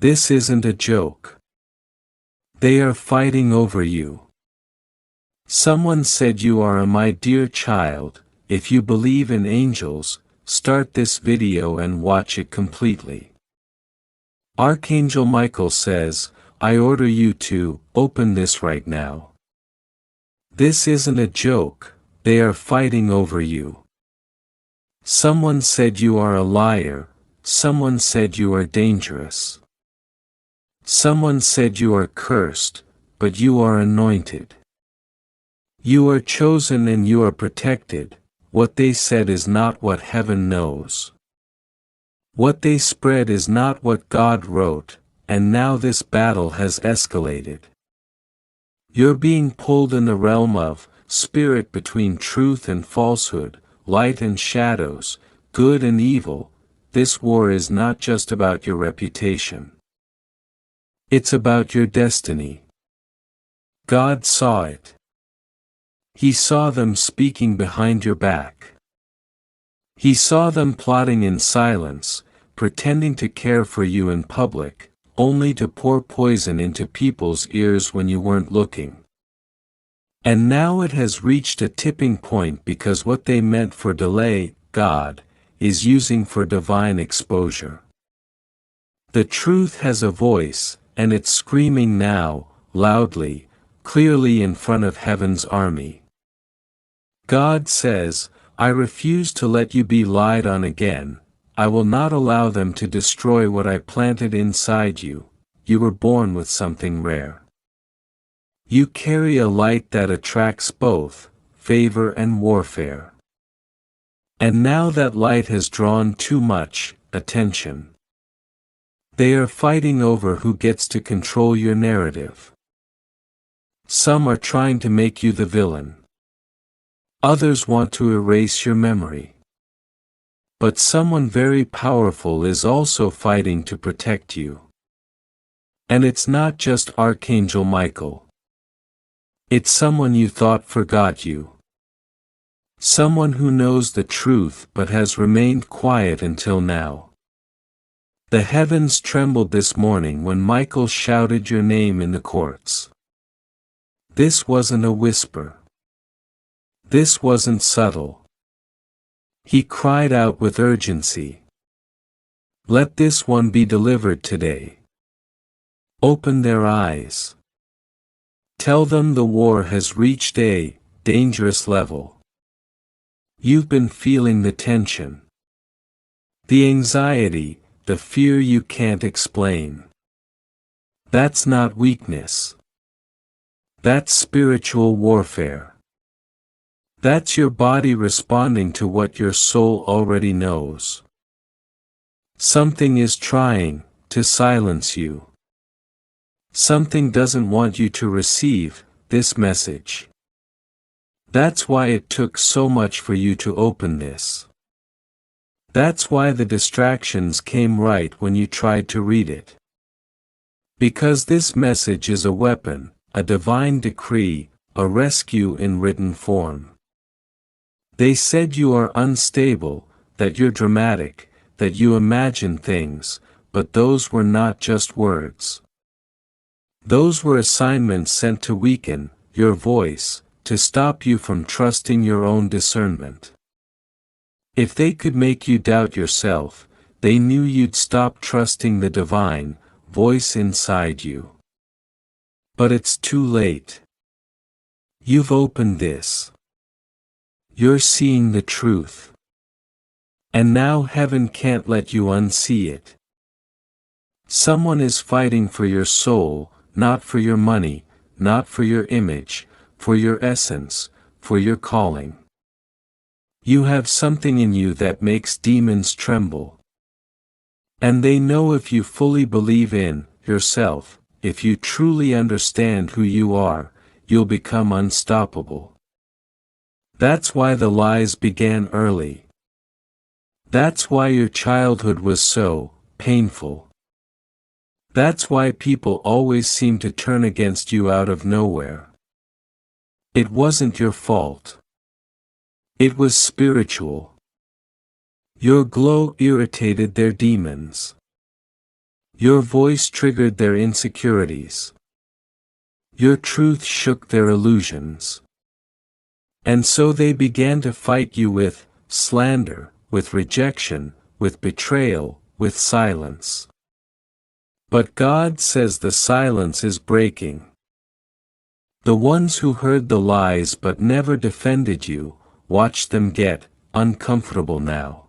This isn't a joke. They are fighting over you. Someone said you are my dear child. If you believe in angels, start this video and watch it completely. Archangel Michael says, I order you to open this right now. This isn't a joke, they are fighting over you. Someone said you are a liar, someone said you are dangerous. Someone said you are cursed, but you are anointed. You are chosen and you are protected. What they said is not what heaven knows. What they spread is not what God wrote, and now this battle has escalated. You're being pulled in the realm of spirit between truth and falsehood, light and shadows, good and evil. This war is not just about your reputation. It's about your destiny. God saw it. He saw them speaking behind your back. He saw them plotting in silence, pretending to care for you in public, only to pour poison into people's ears when you weren't looking. And now it has reached a tipping point because what they meant for delay, God is using for divine exposure. The truth has a voice, and it's screaming now, loudly, clearly in front of heaven's army. God says, I refuse to let you be lied on again. I will not allow them to destroy what I planted inside you. You were born with something rare. You carry a light that attracts both favor and warfare. And now that light has drawn too much attention. They are fighting over who gets to control your narrative. Some are trying to make you the villain. Others want to erase your memory. But someone very powerful is also fighting to protect you. And it's not just Archangel Michael. It's someone you thought forgot you. Someone who knows the truth but has remained quiet until now. The heavens trembled this morning when Michael shouted your name in the courts. This wasn't a whisper. This wasn't subtle. He cried out with urgency. Let this one be delivered today. Open their eyes. Tell them the war has reached a dangerous level. You've been feeling the tension. The anxiety, the fear you can't explain. That's not weakness. That's spiritual warfare. That's your body responding to what your soul already knows. Something is trying to silence you. Something doesn't want you to receive this message. That's why it took so much for you to open this. That's why the distractions came right when you tried to read it. Because this message is a weapon, a divine decree, a rescue in written form. They said you are unstable, that you're dramatic, that you imagine things, but those were not just words. Those were assignments sent to weaken your voice, to stop you from trusting your own discernment. If they could make you doubt yourself, they knew you'd stop trusting the divine voice inside you. But it's too late. You've opened this. You're seeing the truth. And now heaven can't let you unsee it. Someone is fighting for your soul, not for your money, not for your image, for your essence, for your calling. You have something in you that makes demons tremble. And they know if you fully believe in yourself, if you truly understand who you are, you'll become unstoppable. That's why the lies began early. That's why your childhood was so painful. That's why people always seem to turn against you out of nowhere. It wasn't your fault. It was spiritual. Your glow irritated their demons. Your voice triggered their insecurities. Your truth shook their illusions. And so they began to fight you with slander, with rejection, with betrayal, with silence. But God says the silence is breaking. The ones who heard the lies but never defended you, watch them get uncomfortable now.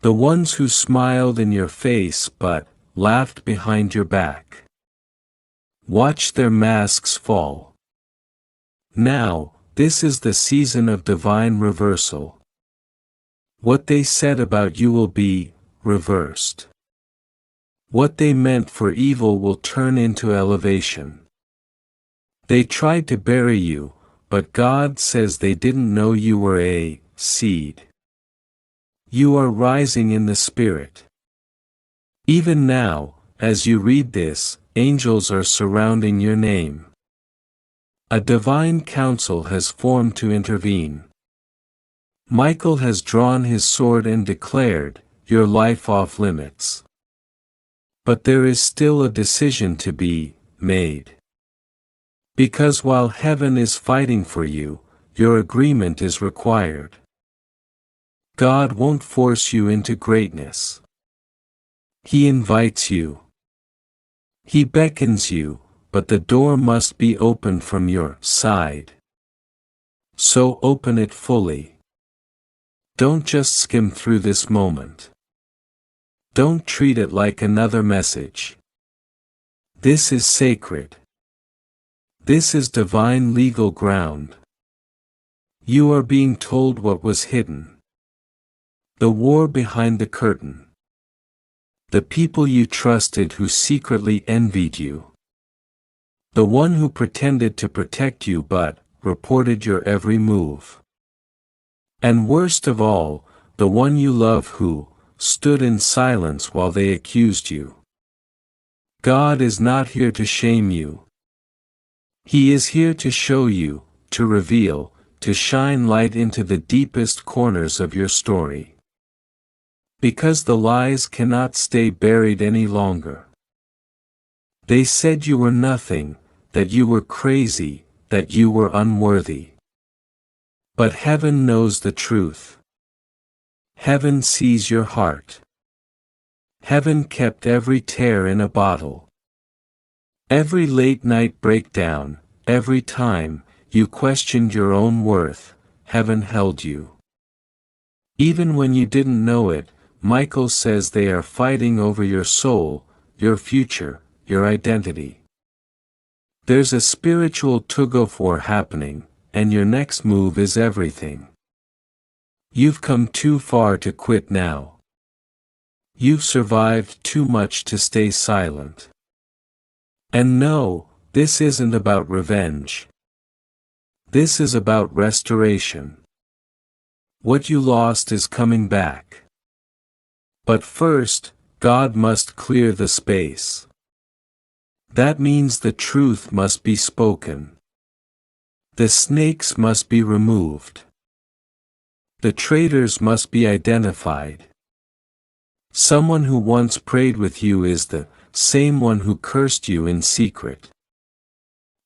The ones who smiled in your face but laughed behind your back, watch their masks fall. Now, this is the season of divine reversal. What they said about you will be reversed. What they meant for evil will turn into elevation. They tried to bury you, but God says they didn't know you were a seed. You are rising in the Spirit. Even now, as you read this, angels are surrounding your name. A divine council has formed to intervene. Michael has drawn his sword and declared, your life off limits. But there is still a decision to be made. Because while heaven is fighting for you, your agreement is required. God won't force you into greatness. He invites you. He beckons you, but the door must be opened from your side. So open it fully. Don't just skim through this moment. Don't treat it like another message. This is sacred. This is divine legal ground. You are being told what was hidden. The war behind the curtain. The people you trusted who secretly envied you. The one who pretended to protect you but reported your every move. And worst of all, the one you love who stood in silence while they accused you. God is not here to shame you. He is here to show you, to reveal, to shine light into the deepest corners of your story. Because the lies cannot stay buried any longer. They said you were nothing, that you were crazy, that you were unworthy. But heaven knows the truth. Heaven sees your heart. Heaven kept every tear in a bottle. Every late night breakdown, every time you questioned your own worth, heaven held you. Even when you didn't know it, Michael says they are fighting over your soul, your future, your identity. There's a spiritual tug-of-war happening, and your next move is everything. You've come too far to quit now. You've survived too much to stay silent. And no, this isn't about revenge. This is about restoration. What you lost is coming back. But first, God must clear the space. That means the truth must be spoken. The snakes must be removed. The traitors must be identified. Someone who once prayed with you is the same one who cursed you in secret.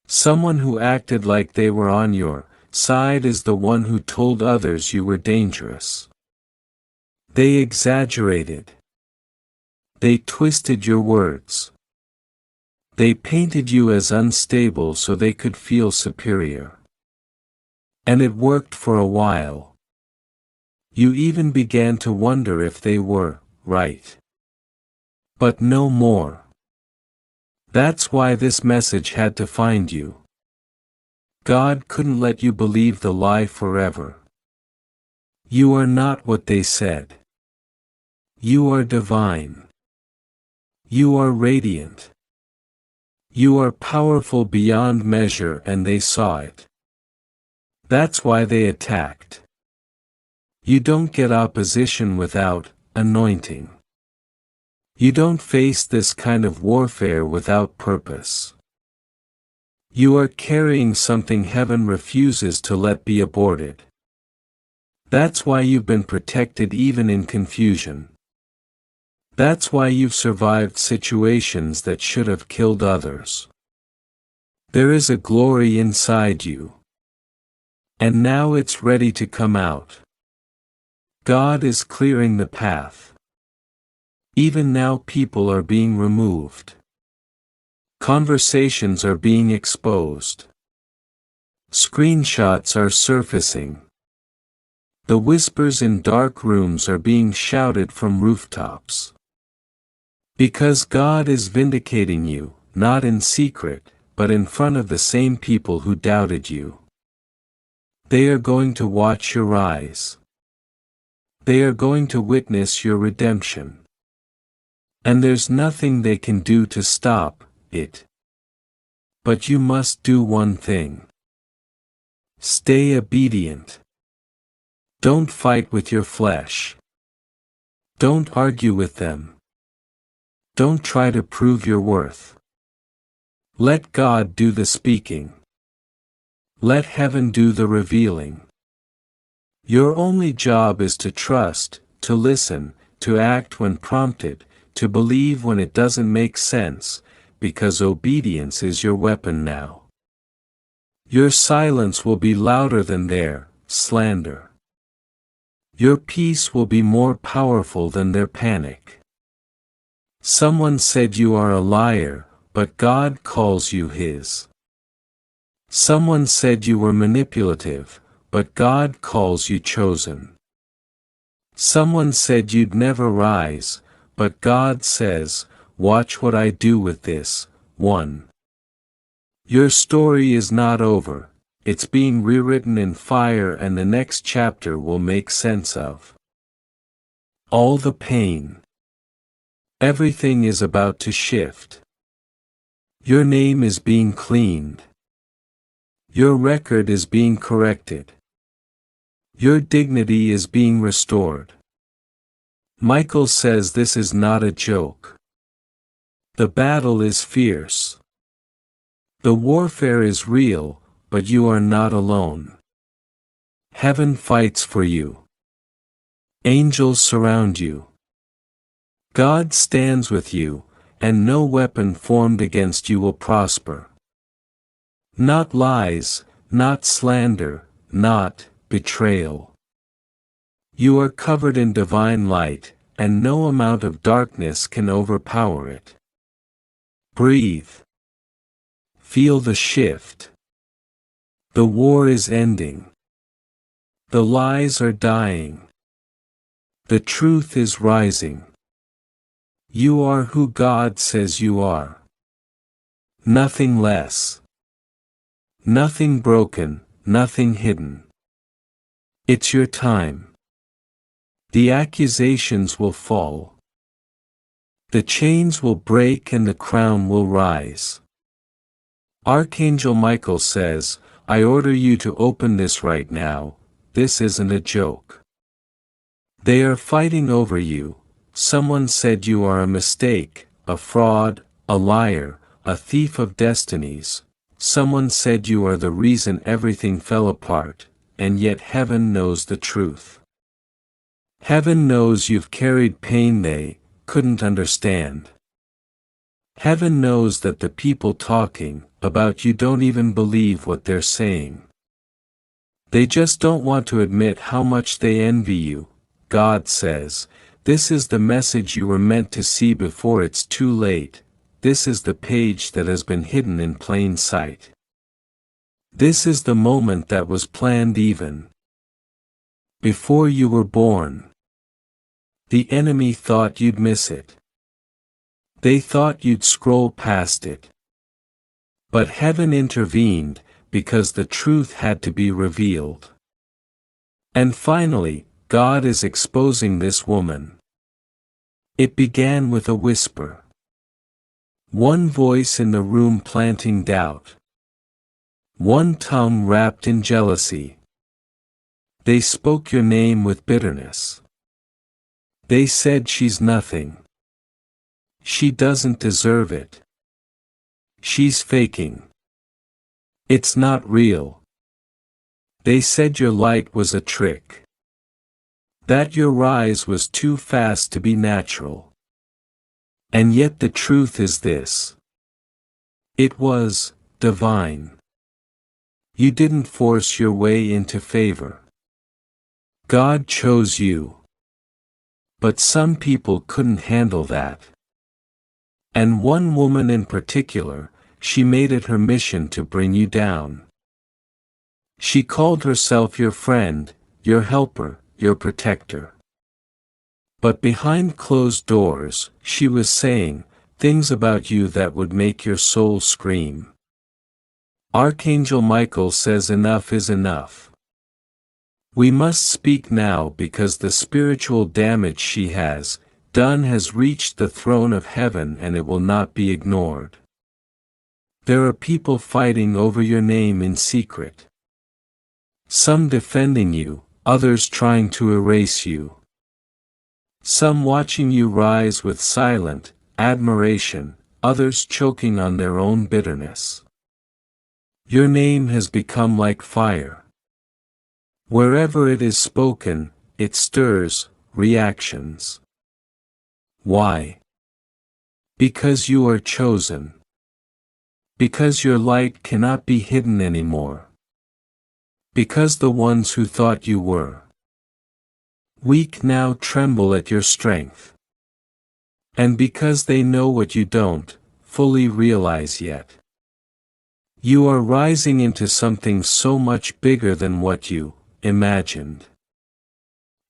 Someone who acted like they were on your side is the one who told others you were dangerous. They exaggerated. They twisted your words. They painted you as unstable so they could feel superior. And it worked for a while. You even began to wonder if they were right. But no more. That's why this message had to find you. God couldn't let you believe the lie forever. You are not what they said. You are divine. You are radiant. You are powerful beyond measure, and they saw it. That's why they attacked. You don't get opposition without anointing. You don't face this kind of warfare without purpose. You are carrying something heaven refuses to let be aborted. That's why you've been protected even in confusion. That's why you've survived situations that should have killed others. There is a glory inside you. And now it's ready to come out. God is clearing the path. Even now people are being removed. Conversations are being exposed. Screenshots are surfacing. The whispers in dark rooms are being shouted from rooftops. Because God is vindicating you, not in secret, but in front of the same people who doubted you. They are going to watch your rise. They are going to witness your redemption. And there's nothing they can do to stop it. But you must do one thing. Stay obedient. Don't fight with your flesh. Don't argue with them. Don't try to prove your worth. Let God do the speaking. Let heaven do the revealing. Your only job is to trust, to listen, to act when prompted, to believe when it doesn't make sense, because obedience is your weapon now. Your silence will be louder than their slander. Your peace will be more powerful than their panic. Someone said you are a liar, but God calls you His. Someone said you were manipulative, but God calls you chosen. Someone said you'd never rise, but God says, watch what I do with this one. Your story is not over, it's being rewritten in fire, and the next chapter will make sense of all the pain. Everything is about to shift. Your name is being cleaned. Your record is being corrected. Your dignity is being restored. Michael says this is not a joke. The battle is fierce. The warfare is real, but you are not alone. Heaven fights for you. Angels surround you. God stands with you, and no weapon formed against you will prosper. Not lies, not slander, not betrayal. You are covered in divine light, and no amount of darkness can overpower it. Breathe. Feel the shift. The war is ending. The lies are dying. The truth is rising. You are who God says you are. Nothing less. Nothing broken, nothing hidden. It's your time. The accusations will fall. The chains will break and the crown will rise. Archangel Michael says, I order you to open this right now, this isn't a joke. They are fighting over you. Someone said you are a mistake, a fraud, a liar, a thief of destinies. Someone said you are the reason everything fell apart, and yet heaven knows the truth. Heaven knows you've carried pain they couldn't understand. Heaven knows that the people talking about you don't even believe what they're saying. They just don't want to admit how much they envy you. God says, this is the message you were meant to see before it's too late. This is the page that has been hidden in plain sight. This is the moment that was planned even before you were born. The enemy thought you'd miss it. They thought you'd scroll past it. But heaven intervened, because the truth had to be revealed. And finally, God is exposing this woman. It began with a whisper. One voice in the room planting doubt. One tongue wrapped in jealousy. They spoke your name with bitterness. They said she's nothing. She doesn't deserve it. She's faking. It's not real. They said your light was a trick. That your rise was too fast to be natural. And yet the truth is this. It was divine. You didn't force your way into favor. God chose you. But some people couldn't handle that. And one woman in particular, she made it her mission to bring you down. She called herself your friend, your helper, your protector. But behind closed doors, she was saying things about you that would make your soul scream. Archangel Michael says enough is enough. We must speak now because the spiritual damage she has done has reached the throne of heaven and it will not be ignored. There are people fighting over your name in secret. Some defending you, others trying to erase you. Some watching you rise with silent admiration, others choking on their own bitterness. Your name has become like fire. Wherever it is spoken, it stirs reactions. Why? Because you are chosen. Because your light cannot be hidden anymore. Because the ones who thought you were weak now tremble at your strength. And because they know what you don't fully realize yet. You are rising into something so much bigger than what you imagined.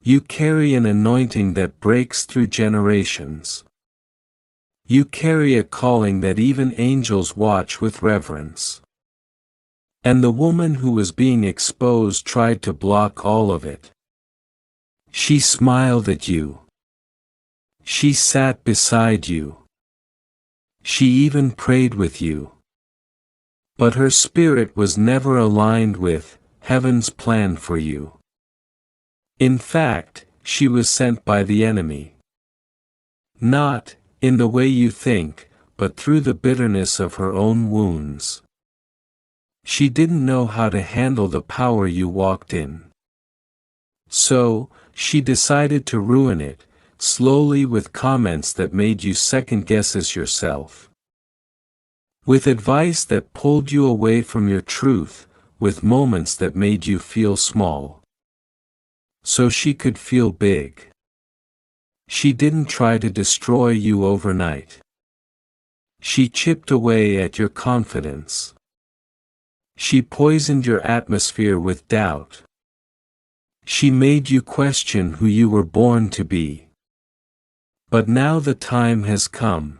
You carry an anointing that breaks through generations. You carry a calling that even angels watch with reverence. And the woman who was being exposed tried to block all of it. She smiled at you. She sat beside you. She even prayed with you. But her spirit was never aligned with heaven's plan for you. In fact, she was sent by the enemy. Not in the way you think, but through the bitterness of her own wounds. She didn't know how to handle the power you walked in. So, she decided to ruin it, slowly with comments that made you second guess yourself. With advice that pulled you away from your truth, with moments that made you feel small. So she could feel big. She didn't try to destroy you overnight. She chipped away at your confidence. She poisoned your atmosphere with doubt. She made you question who you were born to be. But now the time has come.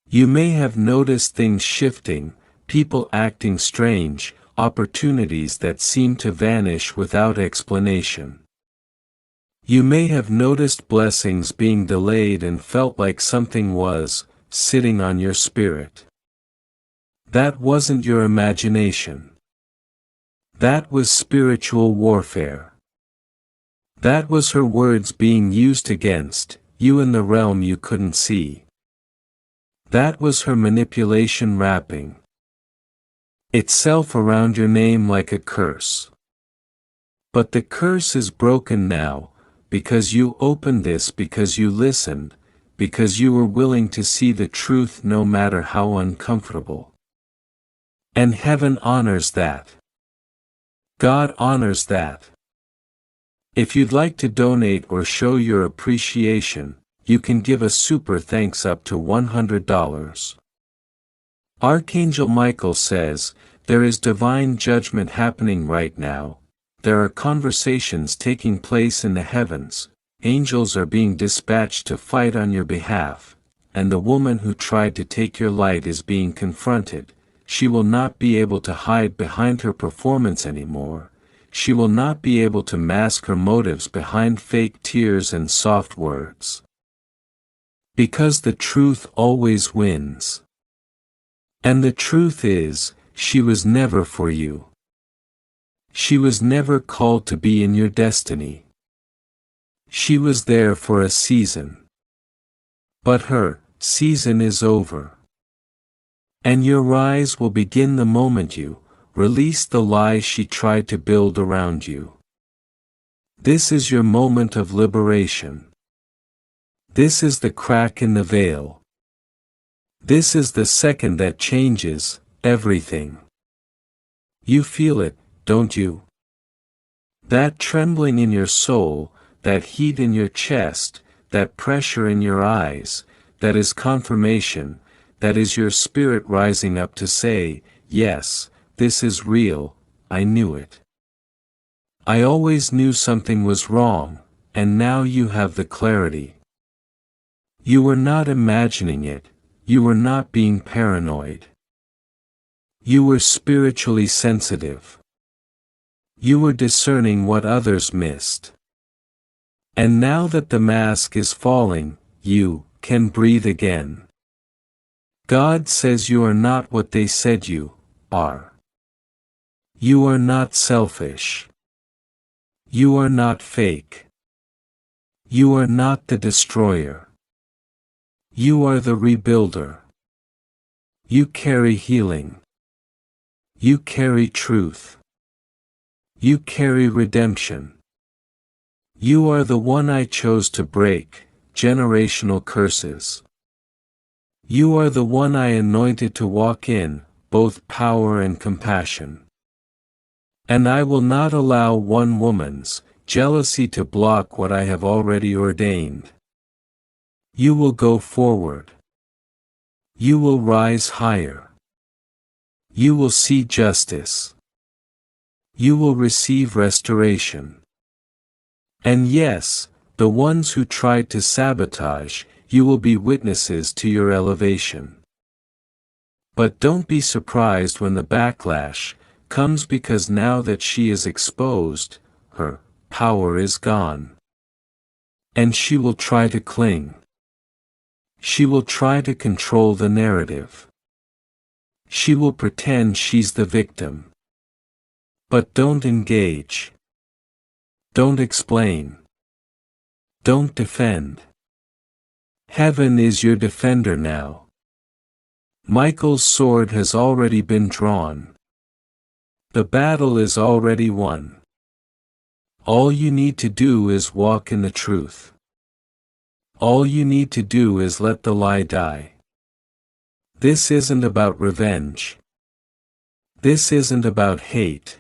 You may have noticed things shifting, people acting strange, opportunities that seem to vanish without explanation. You may have noticed blessings being delayed and felt like something was sitting on your spirit. That wasn't your imagination. That was spiritual warfare. That was her words being used against you in the realm you couldn't see. That was her manipulation wrapping itself around your name like a curse. But the curse is broken now, because you opened this, because you listened, because you were willing to see the truth no matter how uncomfortable. And heaven honors that. God honors that. If you'd like to donate or show your appreciation, you can give a super thanks up to $100. Archangel Michael says, there is divine judgment happening right now. There are conversations taking place in the heavens, angels are being dispatched to fight on your behalf, and the woman who tried to take your light is being confronted. She will not be able to hide behind her performance anymore. She will not be able to mask her motives behind fake tears and soft words. Because the truth always wins. And the truth is, she was never for you. She was never called to be in your destiny. She was there for a season. But her season is over. And your rise will begin the moment you release the lies she tried to build around you. This is your moment of liberation. This is the crack in the veil. This is the second that changes everything. You feel it, don't you? That trembling in your soul, that heat in your chest, that pressure in your eyes, that is confirmation, that is your spirit rising up to say, yes, this is real, I knew it. I always knew something was wrong, and now you have the clarity. You were not imagining it, you were not being paranoid. You were spiritually sensitive. You were discerning what others missed. And now that the mask is falling, you can breathe again. God says you are not what they said you are. You are not selfish. You are not fake. You are not the destroyer. You are the rebuilder. You carry healing. You carry truth. You carry redemption. You are the one I chose to break generational curses. You are the one I anointed to walk in both power and compassion. And I will not allow one woman's jealousy to block what I have already ordained. You will go forward. You will rise higher. You will see justice. You will receive restoration. And yes, the ones who tried to sabotage, you will be witnesses to your elevation. But don't be surprised when the backlash comes, because now that she is exposed, her power is gone. And she will try to cling. She will try to control the narrative. She will pretend she's the victim. But don't engage. Don't explain. Don't defend. Heaven is your defender now. Michael's sword has already been drawn. The battle is already won. All you need to do is walk in the truth. All you need to do is let the lie die. This isn't about revenge. This isn't about hate.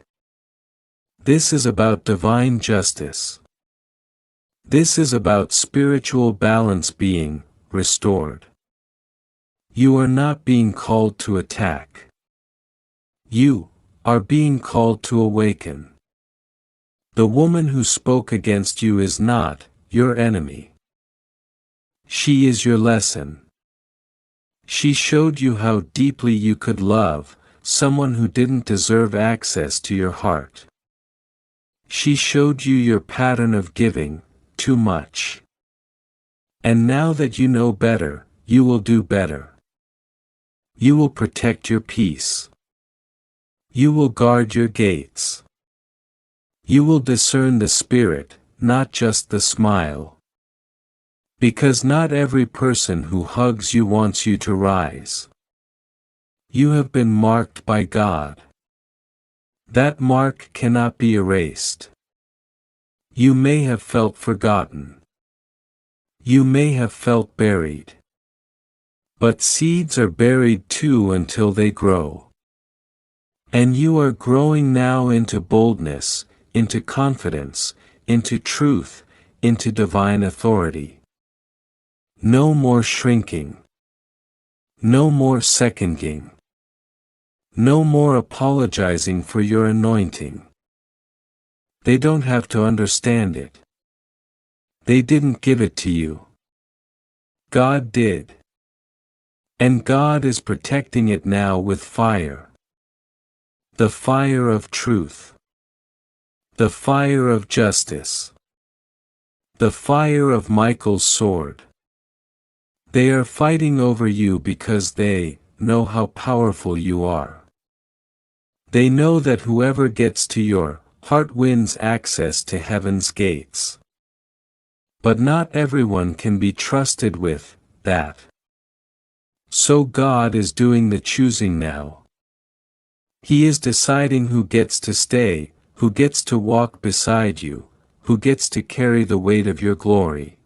This is about divine justice. This is about spiritual balance being restored. You are not being called to attack. You are being called to awaken. The woman who spoke against you is not your enemy. She is your lesson. She showed you how deeply you could love someone who didn't deserve access to your heart. She showed you your pattern of giving too much. And now that you know better, you will do better. You will protect your peace. You will guard your gates. You will discern the spirit, not just the smile. Because not every person who hugs you wants you to rise. You have been marked by God. That mark cannot be erased. You may have felt forgotten. You may have felt buried. But seeds are buried too until they grow. And you are growing now into boldness, into confidence, into truth, into divine authority. No more shrinking. No more seconding. No more apologizing for your anointing. They don't have to understand it. They didn't give it to you. God did. And God is protecting it now with fire. The fire of truth. The fire of justice. The fire of Michael's sword. They are fighting over you because they know how powerful you are. They know that whoever gets to your heart wins access to heaven's gates. But not everyone can be trusted with that. So God is doing the choosing now. He is deciding who gets to stay, who gets to walk beside you, who gets to carry the weight of your glory.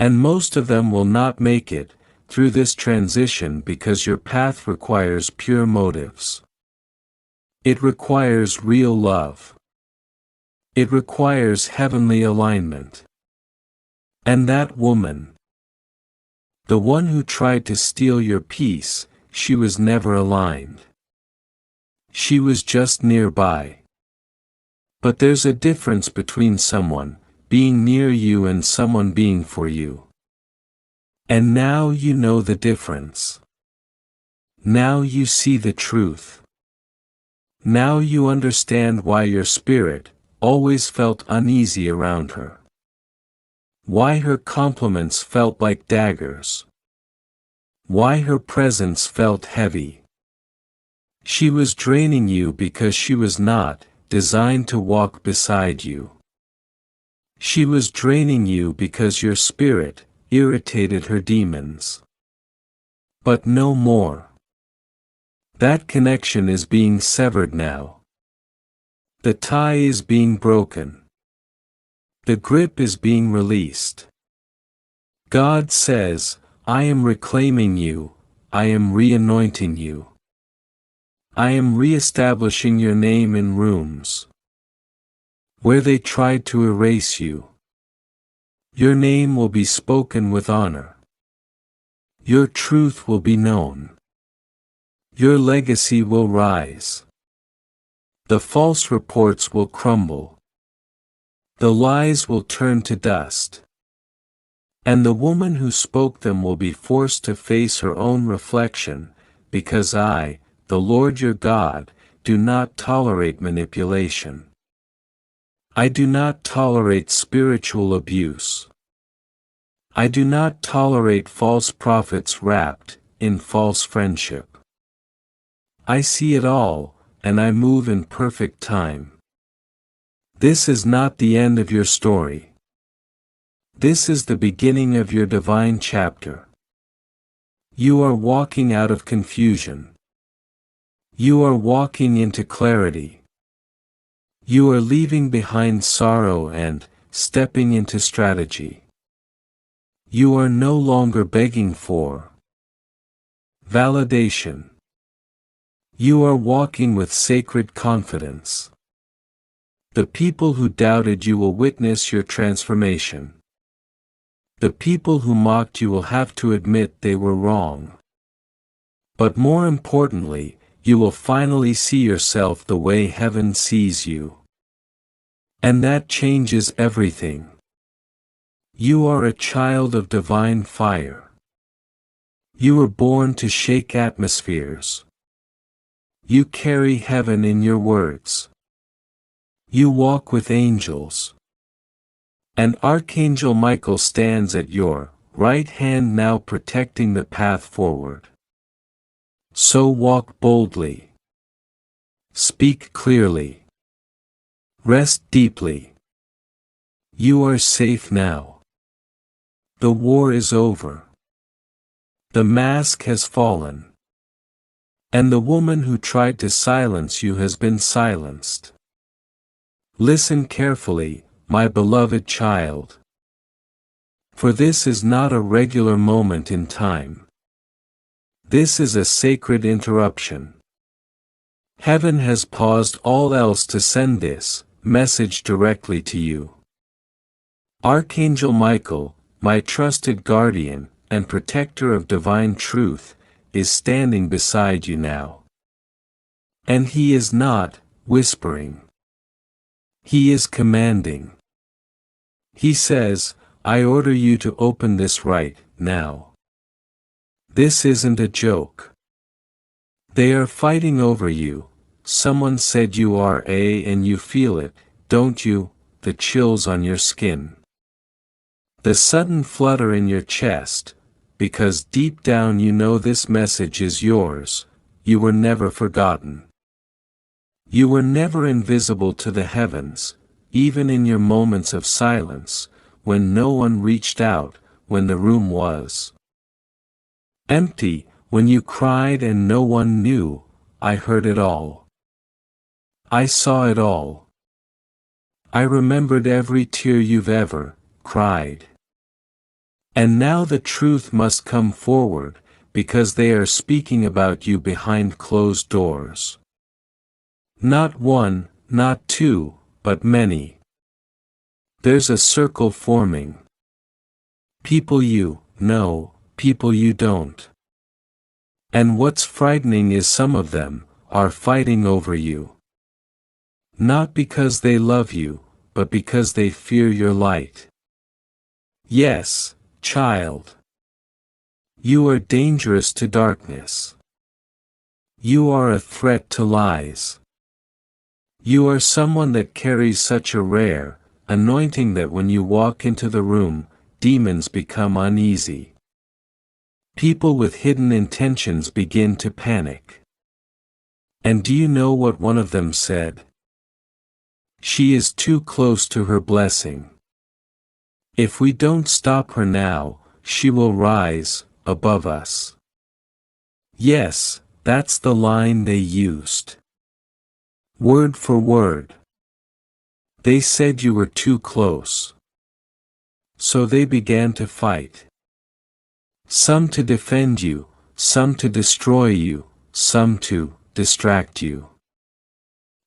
And most of them will not make it through this transition because your path requires pure motives. It requires real love. It requires heavenly alignment. And that woman, the one who tried to steal your peace, she was never aligned. She was just nearby. But there's a difference between someone being near you and someone being for you. And now you know the difference. Now you see the truth. Now you understand why your spirit always felt uneasy around her. Why her compliments felt like daggers. Why her presence felt heavy. She was draining you because she was not designed to walk beside you. She was draining you because your spirit irritated her demons. But no more. That connection is being severed now. The tie is being broken. The grip is being released. God says, I am reclaiming you, I am re-anointing you. I am re-establishing your name in rooms where they tried to erase you. Your name will be spoken with honor. Your truth will be known. Your legacy will rise. The false reports will crumble. The lies will turn to dust. And the woman who spoke them will be forced to face her own reflection, because I, the Lord your God, do not tolerate manipulation. I do not tolerate spiritual abuse. I do not tolerate false prophets wrapped in false friendship. I see it all, and I move in perfect time. This is not the end of your story. This is the beginning of your divine chapter. You are walking out of confusion. You are walking into clarity. You are leaving behind sorrow and stepping into strategy. You are no longer begging for validation. You are walking with sacred confidence. The people who doubted you will witness your transformation. The people who mocked you will have to admit they were wrong. But more importantly, you will finally see yourself the way heaven sees you. And that changes everything. You are a child of divine fire. You were born to shake atmospheres. You carry heaven in your words. You walk with angels. And Archangel Michael stands at your right hand now, protecting the path forward. So walk boldly. Speak clearly. Rest deeply. You are safe now. The war is over. The mask has fallen. And the woman who tried to silence you has been silenced. Listen carefully, my beloved child. For this is not a regular moment in time. This is a sacred interruption. Heaven has paused all else to send this message directly to you. Archangel Michael, my trusted guardian and protector of divine truth, is standing beside you now. And he is not whispering. He is commanding. He says, I order you to open this right now. This isn't a joke. They are fighting over you. Someone said you are and you feel it, don't you, the chills on your skin. The sudden flutter in your chest, because deep down you know this message is yours. You were never forgotten. You were never invisible to the heavens, even in your moments of silence, when no one reached out, when the room was empty, when you cried and no one knew. I heard it all. I saw it all. I remembered every tear you've ever cried. And now the truth must come forward, because they are speaking about you behind closed doors. Not one, not two, but many. There's a circle forming. People you know, people you don't. And what's frightening is some of them are fighting over you. Not because they love you, but because they fear your light. Yes, child. You are dangerous to darkness. You are a threat to lies. You are someone that carries such a rare anointing that when you walk into the room, demons become uneasy. People with hidden intentions begin to panic. And do you know what one of them said? She is too close to her blessing. If we don't stop her now, she will rise above us. Yes, that's the line they used. Word for word. They said you were too close. So they began to fight. Some to defend you, some to destroy you, some to distract you.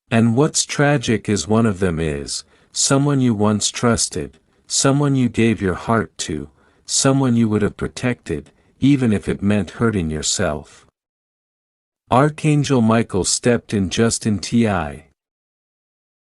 And what's tragic is one of them is someone you once trusted, someone you gave your heart to, someone you would have protected, even if it meant hurting yourself. Archangel Michael stepped in just in time.